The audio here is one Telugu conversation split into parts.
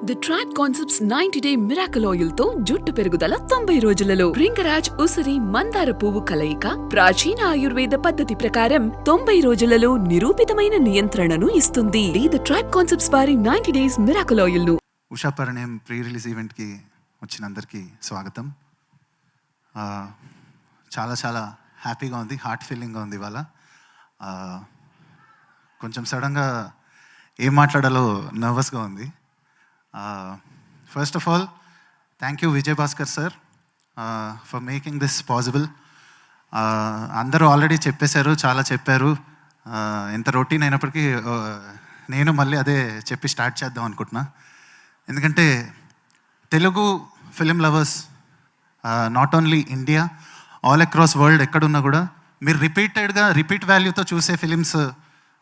ది ట్రైబ్ కాన్సెప్ట్స్ 90-డే మిరాకల్ ఆయిల్ తో జుట్టు పెరుగుదల 90 రోజులలో భృంగరాజ్ ఉసిరి మందార పువ్వు కలయిక ప్రాచీన ఆయుర్వేద పద్ధతి ప్రకారం 90 రోజులలో నిరూపితమైన నియంత్రణను ఇస్తుంది. ది ట్రైబ్ కాన్సెప్ట్స్ వారి 90 డేస్ మిరాకల్ ఆయిల్ ను ఉషా పరిణయం ప్రీ రిలీజ్ ఈవెంట్కి వచ్చిన అందరికీ స్వాగతం. చాలా చాలా హ్యాపీగా ఉంది, హార్ట్ ఫీలింగ్గా ఉంది. ఇవాళ కొంచెం సడన్గా ఏం మాట్లాడాలో నర్వస్గా ఉంది. First of all thank you Vijay Bhaskar sir for making this possible. అందరూ ఆల్రెడీ చెప్పేశారు, చాలా చెప్పారు. ఎంత రొటీన్ అయినప్పటికీ నేను మళ్ళీ అదే చెప్పి స్టార్ట్ చేద్దాం అనుకుంటున్నా. ఎందుకంటే Telugu film lovers not only India, all across world ఎక్కడున్నా కూడా మీరు రిపీట్ వాల్యూతో చూసే ఫిలిమ్స్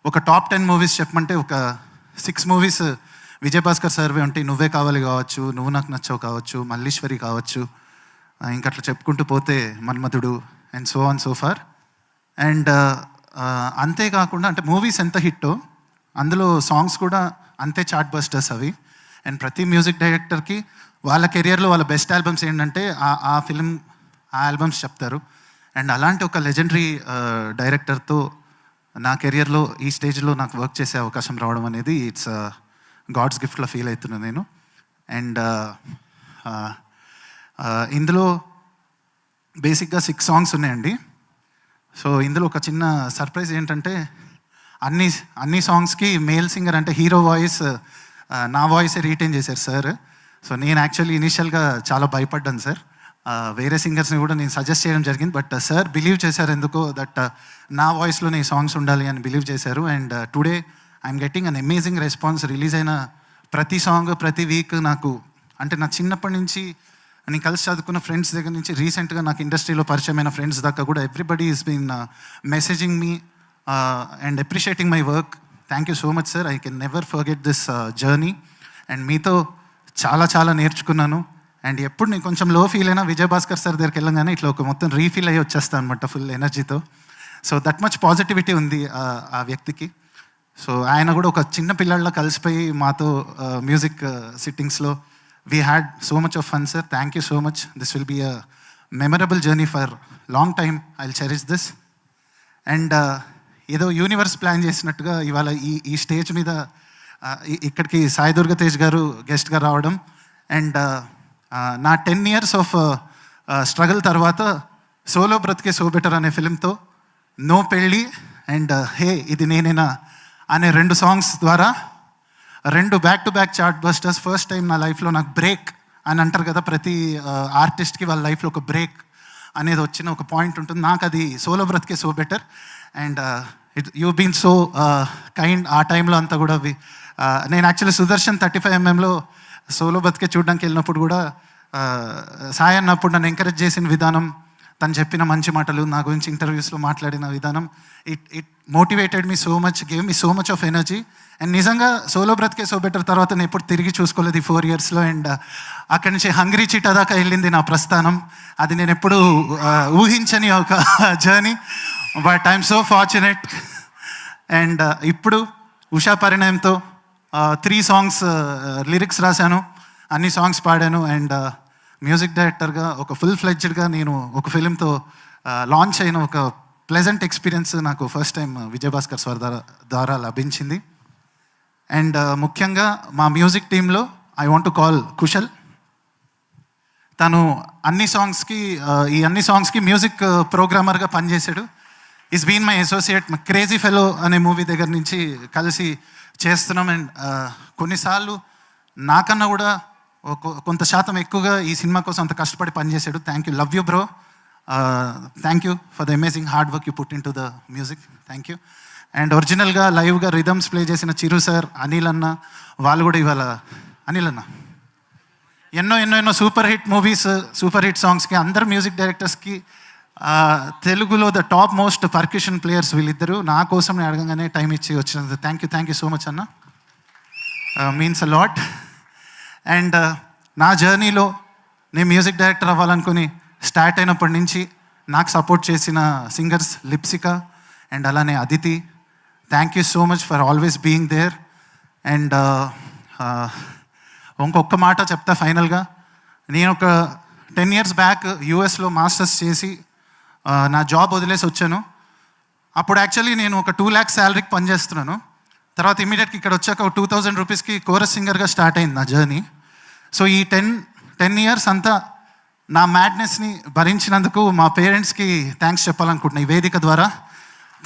ఒక టాప్ 10 మూవీస్ చెప్పమంటే ఒక 6 మూవీస్ విజయ్ భాస్కర్ సర్వే ఉంటాయి. నువ్వే కావాలి కావచ్చు, నువ్వు నాకు నచ్చావు కావచ్చు, మల్లీశ్వరి కావచ్చు, ఇంకట్లా చెప్పుకుంటూ పోతే Manmadhudu and so on so far. And అంతేకాకుండా అంటే మూవీస్ ఎంత హిట్టో అందులో సాంగ్స్ కూడా అంతే చార్ట్ బస్టర్స్ అవి. అండ్ ప్రతి మ్యూజిక్ డైరెక్టర్కి వాళ్ళ కెరియర్లో వాళ్ళ బెస్ట్ ఆల్బమ్స్ ఏంటంటే ఆ ఫిలిం ఆ ఆల్బమ్స్ చెప్తారు. అండ్ అలాంటి ఒక లెజెండరీ డైరెక్టర్తో నా కెరియర్లో ఈ స్టేజ్లో నాకు వర్క్ చేసే అవకాశం రావడం అనేది ఇట్స్ గాడ్స్ గిఫ్ట్లో ఫీల్ అవుతున్నాను నేను. అండ్ ఇందులో బేసిక్గా 6 సాంగ్స్ ఉన్నాయండి. సో ఇందులో ఒక చిన్న సర్ప్రైజ్ ఏంటంటే అన్ని సాంగ్స్కి మేల్ సింగర్ అంటే హీరో వాయిస్ నా వాయిసే రీటైన్ చేశారు సార్. సో నేను యాక్చువల్లీ ఇనీషియల్గా చాలా భయపడ్డాను సార్. వేరే సింగర్స్ని కూడా నేను సజెస్ట్ చేయడం జరిగింది, బట్ సార్ బిలీవ్ చేశారు ఎందుకో దట్ నా వాయిస్లోనే ఈ సాంగ్స్ ఉండాలి అని బిలీవ్ చేశారు. And today I'm getting an amazing response. Release అయిన ప్రతి సాంగ్ ప్రతి వీక్ నాకు అంటే నా చిన్నప్పటి నుంచి నేను కలిసి చదువుకున్న ఫ్రెండ్స్ దగ్గర నుంచి రీసెంట్గా నాకు ఇండస్ట్రీలో పరిచయమైన ఫ్రెండ్స్ దాకా కూడా everybody is been messaging me and appreciating my work. Thank you so much sir. I can never forget this journey. And మీతో చాలా చాలా నేర్చుకున్నాను. అండ్ ఎప్పుడు నేను కొంచెం లో ఫీల్ అయినా విజయ్ భాస్కర్ సార్ దగ్గరికి వెళ్ళగానే ఇట్లా ఒక మొత్తం రీఫీల్ అయ్యి వచ్చేస్తాను అనమాట ఫుల్ ఎనర్జీతో. సో దట్ మచ్ పాజిటివిటీ ఉంది ఆ వ్యక్తికి. సో ఆయన కూడా ఒక చిన్న పిల్లల్లో కలిసిపోయి మాతో మ్యూజిక్ సిట్టింగ్స్లో we had so much of fun sir. Thank you so much. This will be a memorable journey for long time. I will cherish this. And ఏదో యూనివర్స్ ప్లాన్ చేసినట్టుగా ఇవాళ ఈ స్టేజ్ మీద ఇక్కడికి సాయి దుర్గా తేజ్ గారు గెస్ట్గా రావడం అండ్ నా 10 years ఆఫ్ స్ట్రగుల్ తర్వాత సోలో బ్రతికే సో బెటర్ అనే ఫిలింతో నో పెళ్ళి అండ్ హే ఇది నేనేనా అనే 2 సాంగ్స్ ద్వారా 2 back-to-back chart busters. First time నా లైఫ్లో నాకు బ్రేక్ అని అంటారు కదా, ప్రతి ఆర్టిస్ట్కి వాళ్ళ లైఫ్లో ఒక బ్రేక్ అనేది వచ్చిన ఒక పాయింట్ ఉంటుంది. నాకు అది సోలో బ్రతికే so better. And you been so kind. ఆ టైంలో అంతా కూడా నేను యాక్చువల్లీ సుదర్శన్ 35mm సోలో బతికే చూడడానికి వెళ్ళినప్పుడు కూడా సాయి అన్నప్పుడు నన్ను ఎంకరేజ్ చేసిన విధానం, తను చెప్పిన మంచి మాటలు, నా గురించి ఇంటర్వ్యూస్లో మాట్లాడిన విధానం, it motivated me so much, gave me so much of energy. And నిజంగా సోలో బ్రతికే సో బెటర్ తర్వాత నేను ఎప్పుడు తిరిగి చూసుకోలేదు ఈ 4 yearsలో. అండ్ అక్కడి నుంచి హంగ్రీ చీటా దాకా వెళ్ళింది నా ప్రస్థానం. అది నేను ఎప్పుడు ఊహించని ఒక journey, but I'm so fortunate. And ఇప్పుడు ఉషా పరిణయంతో 3 songs లిరిక్స్ రాశాను, అన్ని సాంగ్స్ పాడాను. అండ్ మ్యూజిక్ డైరెక్టర్గా ఒక ఫుల్ ఫ్లెడ్జ్డ్గా నేను ఒక ఫిలింతో లాంచ్ అయిన ఒక ప్లెజెంట్ ఎక్స్పీరియన్స్ నాకు first time Vijay Bhaskar sir ద్వారా లభించింది. అండ్ ముఖ్యంగా మా మ్యూజిక్ టీంలో I want to call Kushal. తను ఈ అన్ని సాంగ్స్కి మ్యూజిక్ ప్రోగ్రామర్గా పనిచేశాడు. Is been my associate. Crazy fellow అనే మూవీ దగ్గర నుంచి కలిసి చేస్తున్నాం. అండ్ కొన్నిసార్లు నాకన్నా కూడా కొంత శాతం ఎక్కువగా ఈ సినిమా కోసం అంత కష్టపడి పనిచేశాడు. Thank you, love you bro. Thank you for the amazing hard work you put in to the music. Thank you. And ఒరిజినల్గా లైవ్గా రిథమ్స్ ప్లే చేసిన చిరు సార్, అనిల్ అన్న, వాళ్ళు కూడా ఇవాళ అనిల్ అన్న ఎన్నో super hit movies, super hit సాంగ్స్కి అందరు మ్యూజిక్ డైరెక్టర్స్కి తెలుగులో the top most percussion players వీళ్ళిద్దరు. నా కోసం నేను అడగంగానే టైం ఇచ్చి వచ్చినందుకు థ్యాంక్ యూ సో మచ్ అన్న. Means a lot. అండ్ నా జర్నీలో నేను మ్యూజిక్ డైరెక్టర్ అవ్వాలనుకుని స్టార్ట్ అయినప్పటి నుంచి నాకు సపోర్ట్ చేసిన సింగర్స్ లిప్సికా అండ్ అలానే Aditi, thank you so much for always being there. And ఇంకొక మాట చెప్తా ఫైనల్గా. నేను ఒక 10 years బ్యాక్ యూఎస్లో మాస్టర్స్ చేసి నా జాబ్ వదిలేసి వచ్చాను. అప్పుడు యాక్చువల్లీ నేను ఒక 2 lakhs శాలరీకి పనిచేస్తున్నాను. తర్వాత ఇమీడియట్గా ఇక్కడ వచ్చాక ఒక 2000 రూపీస్కి కోరస్ సింగర్గా స్టార్ట్ అయింది నా జర్నీ. సో ఈ 10 years అంతా నా మ్యాడ్నెస్ని భరించినందుకు మా పేరెంట్స్కి థ్యాంక్స్ చెప్పాలనుకుంటున్నాను ఈ వేదిక ద్వారా.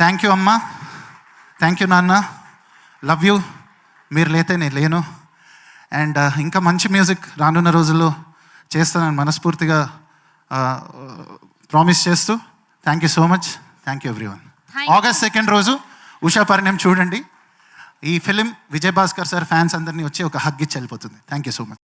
థ్యాంక్ యూ అమ్మ, థ్యాంక్ యూ నాన్న, లవ్ యూ, మీరు లేతే నేను లేను. అండ్ ఇంకా మంచి మ్యూజిక్ రానున్న రోజుల్లో చేస్తానని మనస్ఫూర్తిగా ప్రామిస్ చేస్తూ thank you so much. Thank you everyone. August 2 రోజు ఉషా పరిణయం చూడండి. ఈ film Vijay Bhaskar sir fans అందరినీ వచ్చి ఒక హగ్ ఇచ్చి వెళ్ళిపోతుంది. Thank you so much.